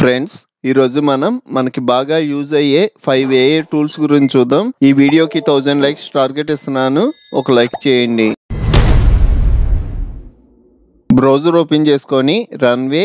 Friends ఈ రోజు మనకి బాగా యూజ్ అయ్యే 5 AI టూల్స్ గురించి చూద్దాం. ఈ వీడియోకి 1000 లైక్స్ టార్గెట్ ఇస్తున్నాను. ఒక లైక్ చేయండి. బ్రౌజర్ ఓపెన్ చేసుకొని రన్వే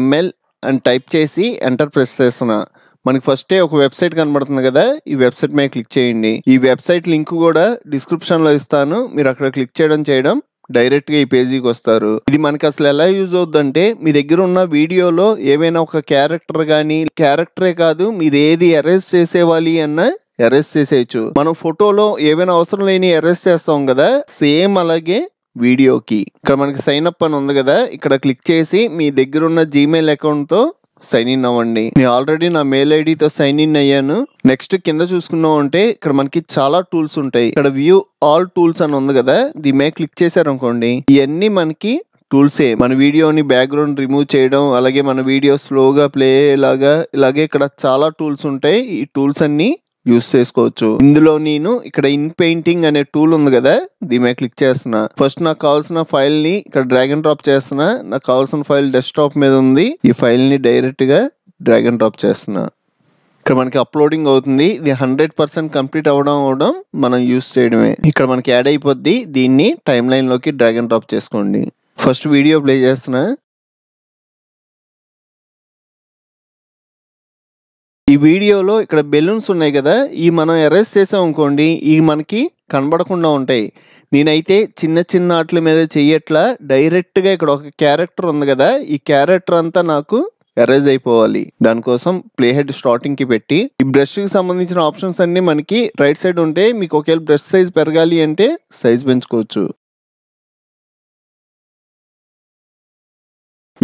ML అని టైప్ చేసి ఎంటర్ ప్రెస్ చేస్తున్నా. మనకి ఫస్ట్ ఒక వెబ్సైట్ కనబడుతుంది కదా, ఈ వెబ్సైట్ మీద క్లిక్ చేయండి. ఈ వెబ్సైట్ లింక్ కూడా డిస్క్రిప్షన్ లో ఇస్తాను. మీరు అక్కడ క్లిక్ చేయడం డైరెక్ట్ గా ఈ పేజీకి వస్తారు. ఇది మనకి అసలు ఎలా యూజ్ అవుతుందంటే, మీ దగ్గర ఉన్న వీడియోలో ఏవైనా ఒక క్యారెక్టర్ కానీ, క్యారెక్టరే కాదు మీరు ఏది ఎరేజ్ చేసేవాలి అన్నా ఎరేజ్ చేసేయచ్చు. మనం ఫోటోలో ఏవైనా అవసరం లేని ఎరేజ్ చేస్తాం కదా, సేమ్ అలాగే వీడియోకి ఇక్కడ మనకి సైన్ అప్ అని ఉంది కదా, ఇక్కడ క్లిక్ చేసి మీ దగ్గర ఉన్న జీమెయిల్ అకౌంట్ తో సైన్ ఇన్ అవ్వండి. నేను ఆల్రెడీ నా మెయిల్ ఐడితో సైన్ ఇన్ అయ్యాను. నెక్స్ట్ కింద చూసుకున్నాం అంటే ఇక్కడ మనకి చాలా టూల్స్ ఉంటాయి. ఇక్కడ వ్యూ ఆల్ టూల్స్ అని ఉంది కదా, దీని మీద క్లిక్ చేశారు అనుకోండి, ఇవన్నీ మనకి టూల్సే. మన వీడియోని బ్యాక్గ్రౌండ్ రిమూవ్ చేయడం, అలాగే మన వీడియో స్లోగా ప్లే అయ్యేలాగా, ఇలాగే ఇక్కడ చాలా టూల్స్ ఉంటాయి. ఈ టూల్స్ అన్ని యూస్ చేసుకోవచ్చు. ఇందులో నేను ఇక్కడ ఇన్ పెయింటింగ్ అనే టూల్ ఉంది కదా, దీని మీద క్లిక్ చేస్తున్నా. ఫస్ట్ నాకు కావాల్సిన ఫైల్ ని ఇక్కడ డ్రాగ్ అండ్ డ్రాప్ చేస్తున్నా. నాకు కావాల్సిన ఫైల్ డెస్క్టాప్ మీద ఉంది. ఈ ఫైల్ ని డైరెక్ట్ గా డ్రాగ్ అండ్ డ్రాప్ చేస్తున్నా. ఇక్కడ మనకి అప్లోడింగ్ అవుతుంది. ఇది 100% కంప్లీట్ అవడం మనం యూస్ చేయడమే. ఇక్కడ మనకి యాడ్ అయిపోద్ది. దీన్ని టైమ్ లైన్ లోకి డ్రాగ్ అండ్ డ్రాప్ చేసుకోండి. ఫస్ట్ వీడియో ప్లే చేస్తున్నా. ఈ వీడియోలో ఇక్కడ బెలూన్స్ ఉన్నాయి కదా, ఈ మనం ఎరేజ్ చేసాం అనుకోండి, ఈ మనకి కనబడకుండా ఉంటాయి. నేనైతే చిన్న వాటి మీద చెయ్యట్లా, డైరెక్ట్ గా ఇక్కడ ఒక క్యారెక్టర్ ఉంది కదా, ఈ క్యారెక్టర్ అంతా నాకు ఎరేజ్ అయిపోవాలి. దానికోసం ప్లే హెడ్ స్టార్టింగ్ కి పెట్టి, ఈ బ్రష్ కి సంబంధించిన ఆప్షన్స్ అన్ని మనకి రైట్ సైడ్ ఉంటాయి. మీకు ఒకవేళ బ్రష్ సైజ్ పెరగాలి అంటే సైజ్ పెంచుకోవచ్చు.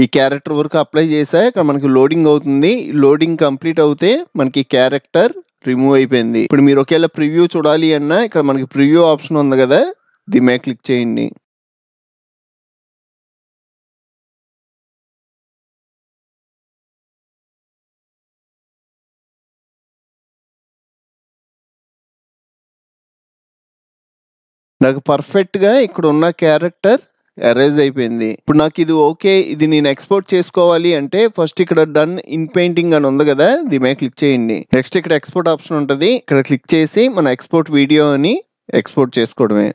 ఈ క్యారెక్టర్ వరకు అప్లై చేసా. ఇక్కడ మనకి లోడింగ్ అవుతుంది. లోడింగ్ కంప్లీట్ అవుతే మనకి క్యారెక్టర్ రిమూవ్ అయిపోయింది. ఇప్పుడు మీరు ఒకవేళ ప్రివ్యూ చూడాలి అన్నా ఇక్కడ మనకి ప్రివ్యూ ఆప్షన్ ఉంది కదా, దీని మీద క్లిక్ చేయండి. నాకు పర్ఫెక్ట్ గా ఇక్కడ ఉన్న క్యారెక్టర్ ఎరేజ్ అయిపోయింది. ఇప్పుడు నాకు ఇది ఓకే, ఇది నేను ఎక్స్పోర్ట్ చేసుకోవాలి అంటే ఫస్ట్ ఇక్కడ డన్ ఇన్ పెయింటింగ్ అని ఉంది కదా, దీని మీద క్లిక్ చేయండి. నెక్స్ట్ ఇక్కడ ఎక్స్పోర్ట్ ఆప్షన్ ఉంటుంది. ఇక్కడ క్లిక్ చేసి మన ఎక్స్పోర్ట్ వీడియో అని ఎక్స్పోర్ట్ చేసుకోవడమే.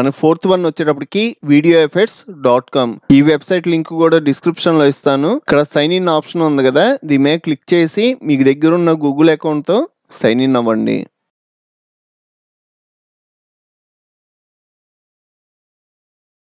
మన ఫోర్త్ వన్ వచ్చేటప్పటికి videoeffects.com. ఈ వెబ్సైట్ లింక్ కూడా డిస్క్రిప్షన్ లో ఇస్తాను. ఇక్కడ సైన్ ఇన్ ఆప్షన్ ఉంది కదా, దీని మీద క్లిక్ చేసి మీకు దగ్గర ఉన్న గూగుల్ అకౌంట్ తో సైన్ ఇన్ అవ్వండి.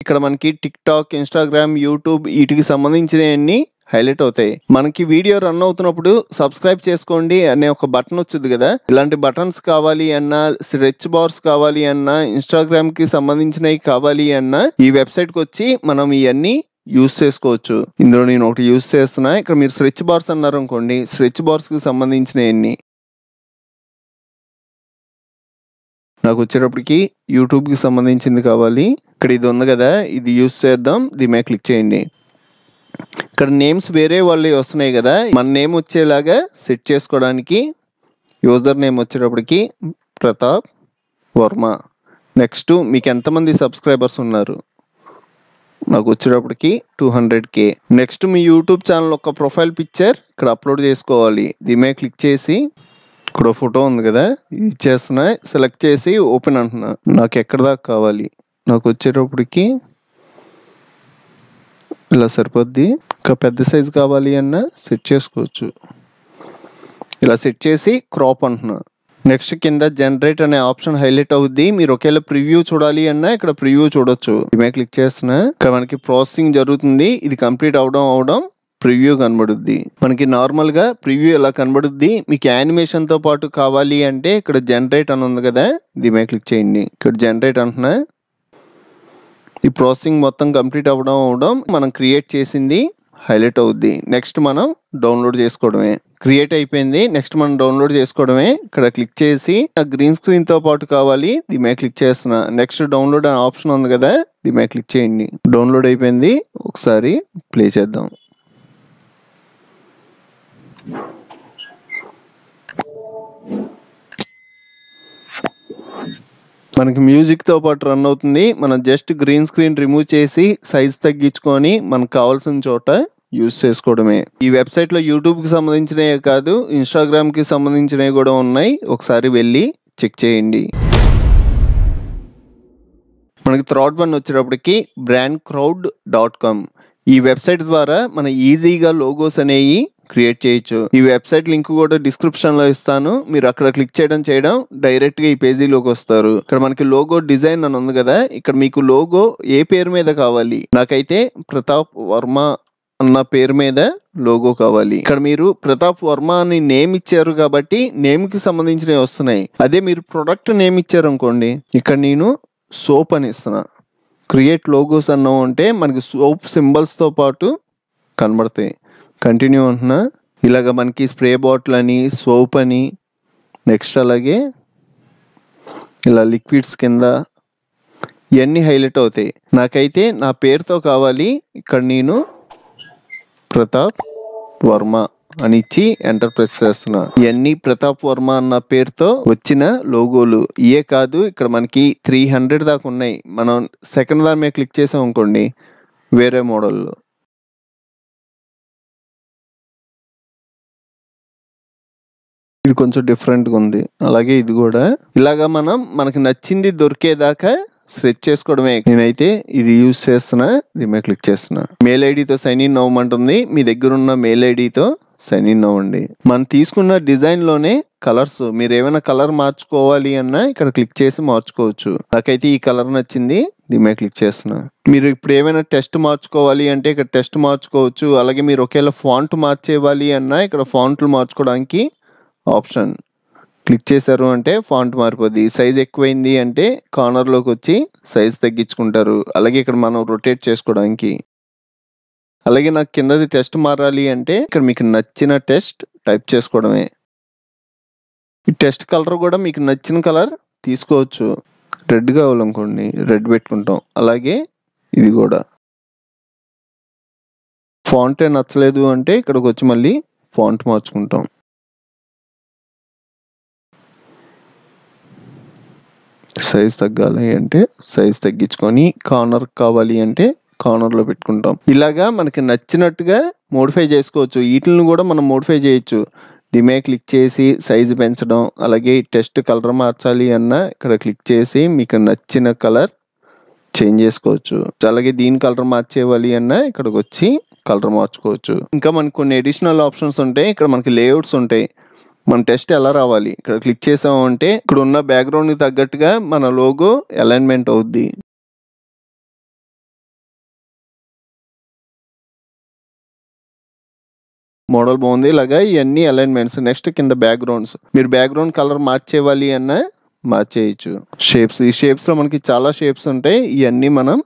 ఇక్కడ మనకి టిక్ టాక్, ఇన్స్టాగ్రామ్, యూట్యూబ్ వీటికి సంబంధించినవన్నీ హైలైట్ అవుతాయి. మనకి వీడియో రన్ అవుతున్నప్పుడు సబ్స్క్రైబ్ చేసుకోండి అనే ఒక బటన్ వచ్చింది కదా, ఇలాంటి బటన్స్ కావాలి అన్నా, స్ట్రెచ్ బార్స్ కావాలి అన్నా, ఇన్స్టాగ్రామ్ కి సంబంధించినవి కావాలి అన్నా ఈ వెబ్సైట్ కి వచ్చి మనం ఇవన్నీ యూస్ చేసుకోవచ్చు. ఇందులో నేను ఒకటి యూస్ చేస్తున్నా. ఇక్కడ మీరు స్ట్రెచ్ బార్స్ అన్నారు అనుకోండి, స్ట్రెచ్ బార్స్ కి సంబంధించినవన్నీ నాకు వచ్చేటప్పటికి యూట్యూబ్ కి సంబంధించింది కావాలి. ఇక్కడ ఇది ఉంది కదా, ఇది యూస్ చేద్దాం. దీని మీద క్లిక్ చేయండి. ఇక్కడ నేమ్స్ వేరే వాళ్ళు వస్తున్నాయి కదా, మన నేమ్ వచ్చేలాగా సెట్ చేసుకోవడానికి యూజర్ నేమ్ వచ్చేటప్పటికి ప్రతాప్ వర్మ. నెక్స్ట్ మీకు ఎంతమంది సబ్స్క్రైబర్స్ ఉన్నారు, నాకు వచ్చేటప్పటికి 200K. నెక్స్ట్ మీ యూట్యూబ్ ఛానల్ ఒక ప్రొఫైల్ పిక్చర్ ఇక్కడ అప్లోడ్ చేసుకోవాలి. దీని మీద క్లిక్ చేసి ఇక్కడ ఫోటో ఉంది కదా, ఇది ఇచ్చేస్తున్నా. సెలెక్ట్ చేసి ఓపెన్ అంటున్నా. నాకు ఎక్కడ దాకా కావాలి, నాకు వచ్చేటప్పటికి ఇలా సరిపోద్ది. ఇంకా పెద్ద సైజు కావాలి అన్నా సెట్ చేసుకోవచ్చు. ఇలా సెట్ చేసి క్రాప్ అంటున్నా. నెక్స్ట్ కింద జనరేట్ అనే ఆప్షన్ హైలైట్ అవుద్ది. మీరు ఒకవేళ ప్రివ్యూ చూడాలి అన్నా ఇక్కడ ప్రివ్యూ చూడొచ్చు. ఇమే క్లిక్ చేస్తున్నా. ఇక్కడ మనకి ప్రాసెసింగ్ జరుగుతుంది. ఇది కంప్లీట్ అవడం ప్రివ్యూ కనబడుద్ది. మనకి నార్మల్ గా ప్రివ్యూ ఎలా కనబడుద్ది. మీకు యానిమేషన్ తో పాటు కావాలి అంటే ఇక్కడ జనరేట్ అని ఉంది కదా, దీని మీద క్లిక్ చేయండి. ఇక్కడ జనరేట్ అంటున్నా. ఈ ప్రాసెసింగ్ మొత్తం కంప్లీట్ అవడం మనం క్రియేట్ చేసింది హైలైట్ అవుద్ది. నెక్స్ట్ మనం డౌన్లోడ్ చేసుకోవడమే. క్రియేట్ అయిపోయింది. నెక్స్ట్ మనం డౌన్లోడ్ చేసుకోవడమే. ఇక్కడ క్లిక్ చేసి గ్రీన్ స్క్రీన్ తో పాటు కావాలి, దీని మీద క్లిక్ చేస్తున్నా. నెక్స్ట్ డౌన్లోడ్ అనే ఆప్షన్ ఉంది కదా, దీని మీద క్లిక్ చేయండి. డౌన్లోడ్ అయిపోయింది. ఒకసారి ప్లే చేద్దాం. మనకి మ్యూజిక్ తో పాటు రన్ అవుతుంది. మనం జస్ట్ గ్రీన్ స్క్రీన్ రిమూవ్ చేసి సైజ్ తగ్గించుకొని మనకు కావాల్సిన చోట యూజ్ చేసుకోవడమే. ఈ వెబ్సైట్లో యూట్యూబ్కి సంబంధించినవే కాదు, ఇన్స్టాగ్రామ్కి సంబంధించినవి కూడా ఉన్నాయి. ఒకసారి వెళ్ళి చెక్ చేయండి. మనకి థర్డ్ వన్ వచ్చేటప్పటికి brandcrowd.com. ఈ వెబ్సైట్ ద్వారా మన ఈజీగా లోగోస్ అనేవి క్రియేట్ చేయొచ్చు. ఈ వెబ్సైట్ లింక్ కూడా డిస్క్రిప్షన్లో ఇస్తాను. మీరు అక్కడ క్లిక్ చేయడం డైరెక్ట్గా ఈ పేజీలోకి వస్తారు. ఇక్కడ మనకి లోగో డిజైన్ అని ఉంది కదా, ఇక్కడ మీకు లోగో ఏ పేరు మీద కావాలి? నాకైతే ప్రతాప్ వర్మ అన్న పేరు మీద లోగో కావాలి. ఇక్కడ మీరు ప్రతాప్ వర్మ అని నేమ్ ఇచ్చారు కాబట్టి నేమ్కి సంబంధించినవి వస్తున్నాయి. అదే మీరు ప్రొడక్ట్ నేమ్ ఇచ్చారు అనుకోండి, ఇక్కడ నేను సోప్ అని ఇస్తున్నా. క్రియేట్ లోగోస్ అన్నాం అంటే మనకి సోప్ సింబల్స్తో పాటు కనబడతాయి. కంటిన్యూ అంటున్నా. ఇలాగ మనకి స్ప్రే బాటిల్ అని, సోప్ అని, నెక్స్ట్ అలాగే ఇలా లిక్విడ్స్ కింద ఇవన్నీ హైలైట్ అవుతాయి. నాకైతే నా పేరుతో కావాలి. ఇక్కడ నేను ప్రతాప్ వర్మ అని ఇచ్చి ఎంటర్ ప్రెస్ చేస్తున్నా. ఇవన్నీ ప్రతాప్ వర్మ అన్న పేరుతో వచ్చిన లోగోలు. ఇయే కాదు, ఇక్కడ మనకి 300 దాకా ఉన్నాయి. మనం సెకండ్ దాని మీద క్లిక్ చేసాం అనుకోండి, వేరే మోడల్లో. ఇది కొంచెం డిఫరెంట్గా ఉంది. అలాగే ఇది కూడా. ఇలాగా మనకి నచ్చింది దొరికేదాకా సెర్చ్ చేసుకోవడమే. నేనైతే ఇది యూజ్ చేస్తున్నా. దీని మీద క్లిక్ చేస్తున్నా. మెయిల్ ఐడితో సైన్ ఇన్ అవ్వమంటుంది. మీ దగ్గర ఉన్న మెయిల్ ఐడితో సైన్ ఇన్ అవ్వండి. మనం తీసుకున్న డిజైన్లోనే కలర్స్, మీరు ఏమైనా కలర్ మార్చుకోవాలి అన్నా ఇక్కడ క్లిక్ చేసి మార్చుకోవచ్చు. నాకైతే ఈ కలర్ నచ్చింది. దీని మీద క్లిక్ చేస్తున్నా. మీరు ఇప్పుడు ఏమైనా టెక్స్ట్ మార్చుకోవాలి అంటే ఇక్కడ టెక్స్ట్ మార్చుకోవచ్చు. అలాగే మీరు ఒకవేళ ఫాంట్ మార్చేవాలి అన్నా ఇక్కడ ఫాంట్లు మార్చుకోవడానికి ఆప్షన్ క్లిక్ చేశారు అంటే ఫాంట్ మారిపోద్ది. సైజ్ ఎక్కువైంది అంటే కార్నర్లోకి వచ్చి సైజ్ తగ్గించుకుంటారు. అలాగే ఇక్కడ మనం రొటేట్ చేసుకోవడానికి. అలాగే నాకు కిందది టెక్స్ట్ మారాలి అంటే ఇక్కడ మీకు నచ్చిన టెక్స్ట్ టైప్ చేసుకోవడమే. ఈ టెక్స్ట్ కలర్ కూడా మీకు నచ్చిన కలర్ తీసుకోవచ్చు. రెడ్ కావాలనుకోండి, రెడ్ పెట్టుకుంటాం. అలాగే ఇది కూడా. ఫాంటే నచ్చలేదు అంటే ఇక్కడికి వచ్చి మళ్ళీ ఫాంట్ మార్చుకుంటాం. సైజ్ తగ్గాలి అంటే సైజ్ తగ్గించుకొని, కార్నర్ కావాలి అంటే కార్నర్లో పెట్టుకుంటాం. ఇలాగా మనకి నచ్చినట్టుగా మోడిఫై చేసుకోవచ్చు. వీటిని కూడా మనం మోడిఫై చేయొచ్చు. దీని మీద క్లిక్ చేసి సైజు పెంచడం, అలాగే టెక్స్ట్ కలర్ మార్చాలి అన్నా ఇక్కడ క్లిక్ చేసి మీకు నచ్చిన కలర్ చేంజ్ చేసుకోవచ్చు. అలాగే దీని కలర్ మార్చేవాలి అన్నా ఇక్కడికి వచ్చి కలర్ మార్చుకోవచ్చు. ఇంకా మనకు కొన్ని అడిషనల్ ఆప్షన్స్ ఉంటాయి. ఇక్కడ మనకి లేఅవుట్స్ ఉంటాయి. మన టెక్స్ట్ ఎలా రావాలి ఇక్కడ క్లిక్ చేసామంటే ఇక్కడ ఉన్న బ్యాక్గ్రౌండ్కి తగ్గట్టుగా మన లోగో అలైన్మెంట్ అవుద్ది. మోడల్ బాగుంది. ఇలాగా ఇవన్నీ అలైన్మెంట్స్. నెక్స్ట్ కింద బ్యాక్గ్రౌండ్స్. మీరు బ్యాక్గ్రౌండ్ కలర్ మార్చేవాలి అన్నా మార్చేయచ్చు. షేప్స్, ఈ షేప్స్లో మనకి చాలా షేప్స్ ఉంటాయి. ఇవన్నీ మనం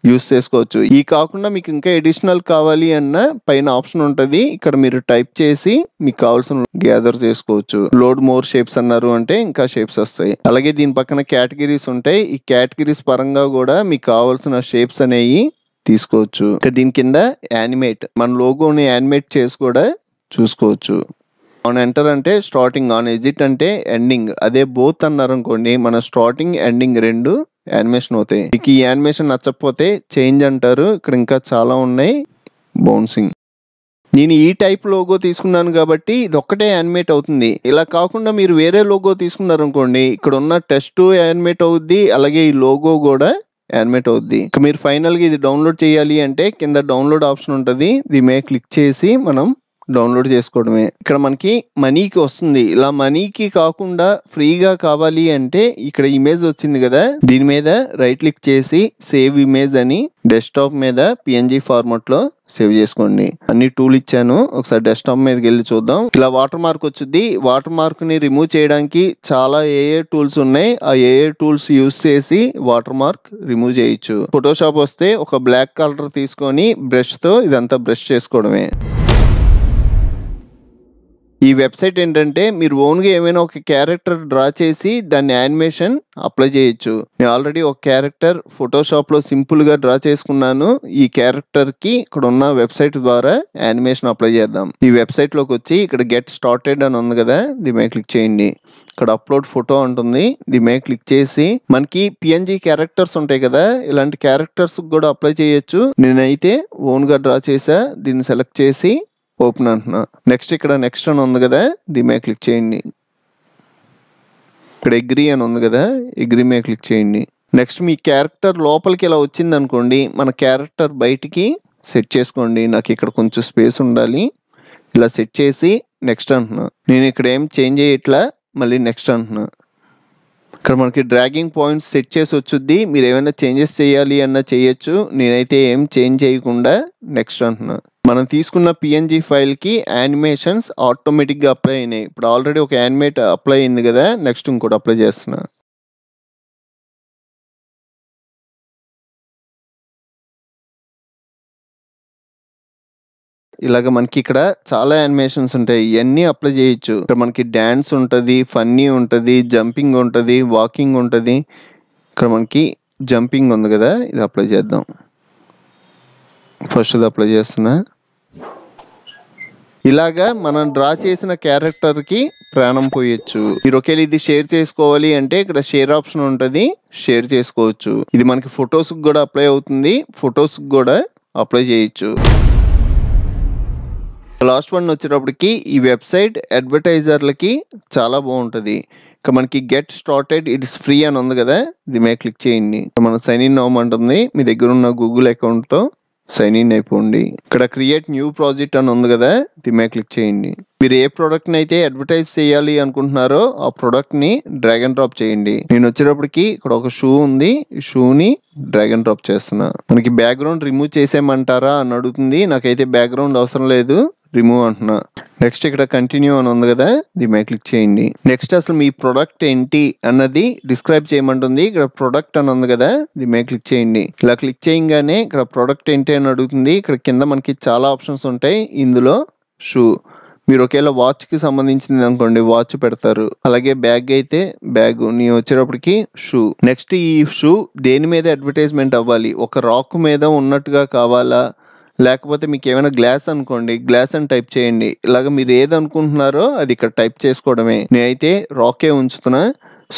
యూస్ చేసుకోవచ్చు. ఈ కాకుండా మీకు ఇంకా అడిషనల్ కావాలి అన్న పైన ఆప్షన్ ఉంటుంది. ఇక్కడ మీరు టైప్ చేసి మీకు కావాల్సిన గ్యాదర్ చేసుకోవచ్చు. లోడ్ మోర్ షేప్స్ అన్నారు అంటే ఇంకా షేప్స్ వస్తాయి. అలాగే దీని పక్కన కేటగిరీస్ ఉంటాయి. ఈ కేటగిరీస్ పరంగా కూడా మీకు కావాల్సిన షేప్స్ అనేవి తీసుకోవచ్చు. ఇంకా దీని కింద యానిమేట్, మన లోగోని యానిమేట్ చేసి కూడా చూసుకోవచ్చు. ఆన్ ఎంటర్ అంటే స్టార్టింగ్, ఆన్ ఎగ్జిట్ అంటే ఎండింగ్. అదే బోత్ అన్నారు అనుకోండి, మన స్టార్టింగ్ ఎండింగ్ రెండు యానిమేషన్ అవుతాయి. మీకు ఈ యానిమేషన్ నచ్చకపోతే చేంజ్ అంటారు. ఇక్కడ ఇంకా చాలా ఉన్నాయి. బౌన్సింగ్. నేను ఈ టైప్ లోగో తీసుకున్నాను కాబట్టి ఇది ఒక్కటే యానిమేట్ అవుతుంది. ఇలా కాకుండా మీరు వేరే లోగో తీసుకున్నారు అనుకోండి, ఇక్కడ ఉన్న టెక్స్ట్ యానిమేట్ అవుద్ది, అలాగే ఈ లోగో కూడా యానిమేట్ అవుద్ది. ఇక మీరు ఫైనల్గా ఇది డౌన్లోడ్ చేయాలి అంటే కింద డౌన్లోడ్ ఆప్షన్ ఉంటుంది. దీని మీద క్లిక్ చేసి మనం డౌన్లోడ్ చేసుకోవడమే. ఇక్కడ మనకి మనీకి వస్తుంది. ఇలా మనీకి కాకుండా ఫ్రీగా కావాలి అంటే ఇక్కడ ఇమేజ్ వచ్చింది కదా, దీని మీద రైట్ క్లిక్ చేసి సేవ్ ఇమేజ్ అని డెస్క్టాప్ మీద PNG ఫార్మాట్ లో సేవ్ చేసుకోండి. అన్ని టూల్ ఇచ్చాను, ఒకసారి డెస్క్టాప్ మీదకి వెళ్ళి చూద్దాం. ఇలా వాటర్ మార్క్ వచ్చింది. వాటర్ మార్క్ ని రిమూవ్ చేయడానికి చాలా ఏ టూల్స్ ఉన్నాయి. ఆ ఏ టూల్స్ యూస్ చేసి వాటర్ మార్క్ రిమూవ్ చేయొచ్చు. ఫోటోషాప్ వస్తే ఒక బ్లాక్ కలర్ తీసుకొని బ్రష్ తో ఇదంతా బ్రష్ చేసుకోవడమే. ఈ వెబ్సైట్ ఏంటంటే మీరు ఓన్గా ఏమైనా ఒక క్యారెక్టర్ డ్రా చేసి దాన్ని యానిమేషన్ అప్లై చేయొచ్చు. నేను ఆల్రెడీ ఒక క్యారెక్టర్ ఫోటోషాప్లో సింపుల్గా డ్రా చేసుకున్నాను. ఈ క్యారెక్టర్కి ఇక్కడ ఉన్న వెబ్సైట్ ద్వారా యానిమేషన్ అప్లై చేద్దాం. ఈ వెబ్సైట్లోకి వచ్చి ఇక్కడ గెట్ స్టార్టెడ్ అని ఉంది కదా, దీని మీద క్లిక్ చేయండి. ఇక్కడ అప్లోడ్ ఫోటో ఉంటుంది, దీని మీద క్లిక్ చేసి మనకి పిఎన్జి క్యారెక్టర్స్ ఉంటాయి కదా, ఇలాంటి క్యారెక్టర్స్ కూడా అప్లై చేయొచ్చు. నేనైతే ఓన్ గా డ్రా చేసా, దీన్ని సెలెక్ట్ చేసి ఓపెన్ అంటున్నా. నెక్స్ట్ ఇక్కడ నెక్స్ట్ అని ఉంది కదా, దీని మీద క్లిక్ చేయండి. ఇక్కడ అగ్రీ అని ఉంది కదా, అగ్రీ మీద క్లిక్ చేయండి. నెక్స్ట్ మీ క్యారెక్టర్ లోపలికి ఇలా వచ్చింది అనుకోండి, మన క్యారెక్టర్ బయటికి సెట్ చేసుకోండి. నాకు ఇక్కడ కొంచెం స్పేస్ ఉండాలి, ఇలా సెట్ చేసి నెక్స్ట్ అంటున్నా. నేను ఇక్కడ ఏం చేంజ్ చేయట్లా, మళ్ళీ నెక్స్ట్ అంటున్నా. ఇక్కడ మనకి డ్రాగింగ్ పాయింట్స్ సెట్ చేసి వచ్చుద్ది, మీరు ఏమైనా చేంజెస్ చేయాలి అన్నా చేయొచ్చు. నేనైతే ఏం చేంజ్ చేయకుండా నెక్స్ట్ అంటున్నా. మనం తీసుకున్న పిఎన్జి ఫైల్కి యానిమేషన్స్ ఆటోమేటిక్గా అప్లై అయినాయి. ఇప్పుడు ఆల్రెడీ ఒక యానిమేట్ అప్లై అయింది కదా, నెక్స్ట్ ఇంకోటి అప్లై చేస్తున్నా. ఇలాగ మనకి ఇక్కడ చాలా యానిమేషన్స్ ఉంటాయి, ఇవన్నీ అప్లై చేయొచ్చు. ఇక్కడ మనకి డ్యాన్స్ ఉంటుంది, ఫన్నీ ఉంటుంది, జంపింగ్ ఉంటుంది, వాకింగ్ ఉంటుంది. ఇక్కడ మనకి జంపింగ్ ఉంది కదా, ఇది అప్లై చేద్దాం. ఫస్ట్ ఇది అప్లై చేస్తున్నా. ఇలాగా మనం డ్రా చేసిన క్యారెక్టర్కి ప్రాణం పోయొచ్చు. మీరు ఒకవేళ ఇది షేర్ చేసుకోవాలి అంటే ఇక్కడ షేర్ ఆప్షన్ ఉంటుంది, షేర్ చేసుకోవచ్చు. ఇది మనకి ఫొటోస్కి కూడా అప్లై అవుతుంది, ఫొటోస్కి కూడా అప్లై చేయొచ్చు. లాస్ట్ వన్ వచ్చేటప్పటికి ఈ వెబ్సైట్ అడ్వర్టైజర్లకి చాలా బాగుంటుంది. ఇక్కడ మనకి గెట్ స్టార్టెడ్ ఇట్స్ ఫ్రీ అని ఉంది కదా, ఇది మీద క్లిక్ చేయండి. మనం సైన్ ఇన్ అవ్వమంటుంది, మీ దగ్గర ఉన్న గూగుల్ అకౌంట్తో సైన్ ఇన్ అయిపోండి. ఇక్కడ క్రియేట్ న్యూ ప్రాజెక్ట్ అని ఉంది కదా, ఇది మీద క్లిక్ చేయండి. మీరు ఏ ప్రోడక్ట్ని అయితే అడ్వర్టైజ్ చేయాలి అనుకుంటున్నారో ఆ ప్రోడక్ట్ని డ్రాగ్ అండ్ డ్రాప్ చేయండి. నేను వచ్చేటప్పటికి ఇక్కడ ఒక షూ ఉంది, ఈ షూని డ్రాగ్ అండ్ డ్రాప్ చేస్తున్నా. మనకి బ్యాక్గ్రౌండ్ రిమూవ్ చేసేయమంటారా అని అడుగుతుంది, నాకైతే బ్యాక్గ్రౌండ్ అవసరం లేదు, రిమూవ్ అంటున్నా. నెక్స్ట్ ఇక్కడ కంటిన్యూ అని ఉంది కదా, దీని మీద క్లిక్ చేయండి. నెక్స్ట్ అసలు మీ ప్రొడక్ట్ ఏంటి అన్నది డిస్క్రైబ్ చేయమంటుంది. ఇక్కడ ప్రొడక్ట్ అని ఉంది కదా, దీని మీద క్లిక్ చేయండి. ఇలా క్లిక్ చేయగానే ఇక్కడ ప్రొడక్ట్ ఏంటి అని అడుగుతుంది. ఇక్కడ కింద మనకి చాలా ఆప్షన్స్ ఉంటాయి, ఇందులో షూ. మీరు ఒకవేళ వాచ్కి సంబంధించింది అనుకోండి, వాచ్ పెడతారు. అలాగే బ్యాగ్ అయితే బ్యాగ్, నేను వచ్చేటప్పటికి షూ. నెక్స్ట్ ఈ షూ దేని మీద అడ్వర్టైజ్మెంట్ అవ్వాలి, ఒక రాక్ మీద ఉన్నట్టుగా కావాలా, లేకపోతే మీకు ఏమైనా గ్లాస్ అనుకోండి, గ్లాస్ అని టైప్ చేయండి. ఇలాగ మీరు ఏది అనుకుంటున్నారో అది ఇక్కడ టైప్ చేసుకోవడమే. నేనైతే రాకే ఉంచుతున్నా.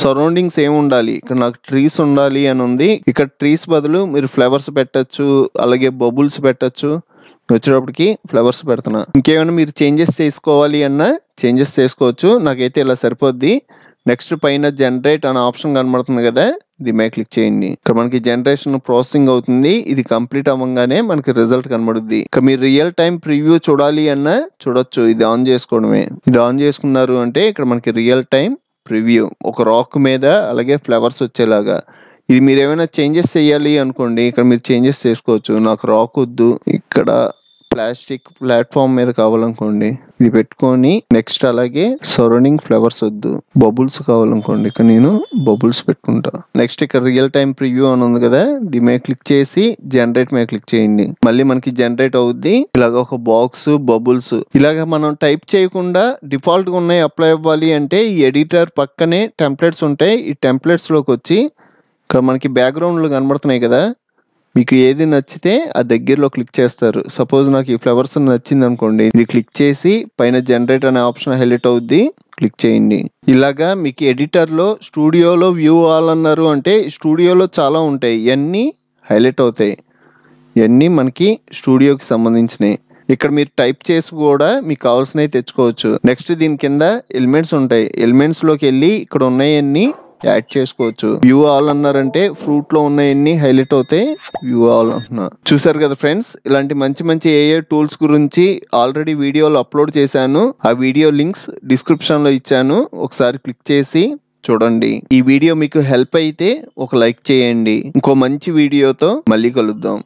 సరౌండింగ్స్ ఏమి ఉండాలి, ఇక్కడ నాకు ట్రీస్ ఉండాలి అని ఉంది. ఇక్కడ ట్రీస్ బదులు మీరు ఫ్లవర్స్ పెట్టచ్చు, అలాగే బబుల్స్ పెట్టచ్చు. వచ్చేటప్పటికి ఫ్లవర్స్ పెడుతున్నా. ఇంకేమైనా మీరు చేంజెస్ చేసుకోవాలి అన్నా చేంజెస్ చేసుకోవచ్చు, నాకైతే ఇలా సరిపోద్ది. నెక్స్ట్ పైన జనరేట్ అనే ఆప్షన్ కనబడుతుంది కదా, ఇది మీద క్లిక్ చేయండి. ఇక్కడ మనకి జనరేషన్ ప్రాసెసింగ్ అవుతుంది, ఇది కంప్లీట్ అవ్వగానే మనకి రిజల్ట్ కనబడుద్ది. ఇక్కడ మీరు రియల్ టైం ప్రివ్యూ చూడాలి అన్నా చూడొచ్చు, ఇది ఆన్ చేసుకోవడమే. ఇది ఆన్ చేసుకున్నారు అంటే ఇక్కడ మనకి రియల్ టైం ప్రివ్యూ ఒక రాక్ మీద అలాగే ఫ్లవర్స్ వచ్చేలాగా. ఇది మీరు ఏమైనా చేంజెస్ చేయాలి అనుకోండి, ఇక్కడ మీరు చేంజెస్ చేసుకోవచ్చు. నాకు రాక్ వద్దు, ఇక్కడ ప్లాస్టిక్ ప్లాట్ఫామ్ మీద కావాలనుకోండి, ఇది పెట్టుకొని నెక్స్ట్ అలాగే సరౌండింగ్ ఫ్లవర్స్ వద్దు, బబుల్స్ కావాలనుకోండి, ఇక్కడ నేను బబుల్స్ పెట్టుకుంటా. నెక్స్ట్ ఇక్కడ రియల్ టైం ప్రివ్యూ అని ఉంది కదా, దీని మీద క్లిక్ చేసి జనరేట్ మీద క్లిక్ చేయండి. మళ్ళీ మనకి జనరేట్ అవుద్ది. ఇలాగ ఒక బాక్స్, బబుల్స్ ఇలాగ మనం టైప్ చేయకుండా డిఫాల్ట్ గా ఉన్నాయి అప్లై అవ్వాలి అంటే ఈ ఎడిటర్ పక్కనే టెంప్లెట్స్ ఉంటాయి. ఈ టెంప్లెట్స్ లోకి వచ్చి ఇక్కడ మనకి బ్యాక్గ్రౌండ్లు కనబడుతున్నాయి కదా, మీకు ఏది నచ్చితే ఆ దగ్గరలో క్లిక్ చేస్తారు. సపోజ్ నాకు ఈ ఫ్లవర్స్ నచ్చింది అనుకోండి, ఇది క్లిక్ చేసి పైన జనరేట్ అనే ఆప్షన్ హైలైట్ అవుద్ది, క్లిక్ చేయండి. ఇలాగా మీకు ఎడిటర్లో స్టూడియోలో వ్యూ ఆల్ అన్నారు అంటే స్టూడియోలో చాలా ఉంటాయి, ఇవన్నీ హైలైట్ అవుతాయి. ఇవన్నీ మనకి స్టూడియోకి సంబంధించినవి. ఇక్కడ మీరు టైప్ చేసి కూడా మీకు కావాల్సినవి తెచ్చుకోవచ్చు. నెక్స్ట్ దీని కింద ఎలిమెంట్స్ ఉంటాయి, ఎలిమెంట్స్ లోకి వెళ్ళి ఇక్కడ ఉన్నాయన్నీ యాడ్ చేసుకోవచ్చు. వ్యూ ఆల్ అన్నారంటే ఫ్రూట్ లో ఉన్నాయన్నీ హైలైట్ అవుతాయి, వ్యూ ఆల్ అంటున్నా. చూసారు కదా ఫ్రెండ్స్, ఇలాంటి మంచి మంచి ఏఐ టూల్స్ గురించి ఆల్రెడీ వీడియోలు అప్లోడ్ చేశాను. ఆ వీడియో లింక్స్ డిస్క్రిప్షన్ లో ఇచ్చాను, ఒకసారి క్లిక్ చేసి చూడండి. ఈ వీడియో మీకు హెల్ప్ అయితే ఒక లైక్ చేయండి. ఇంకో మంచి వీడియోతో మళ్ళీ కలుద్దాం.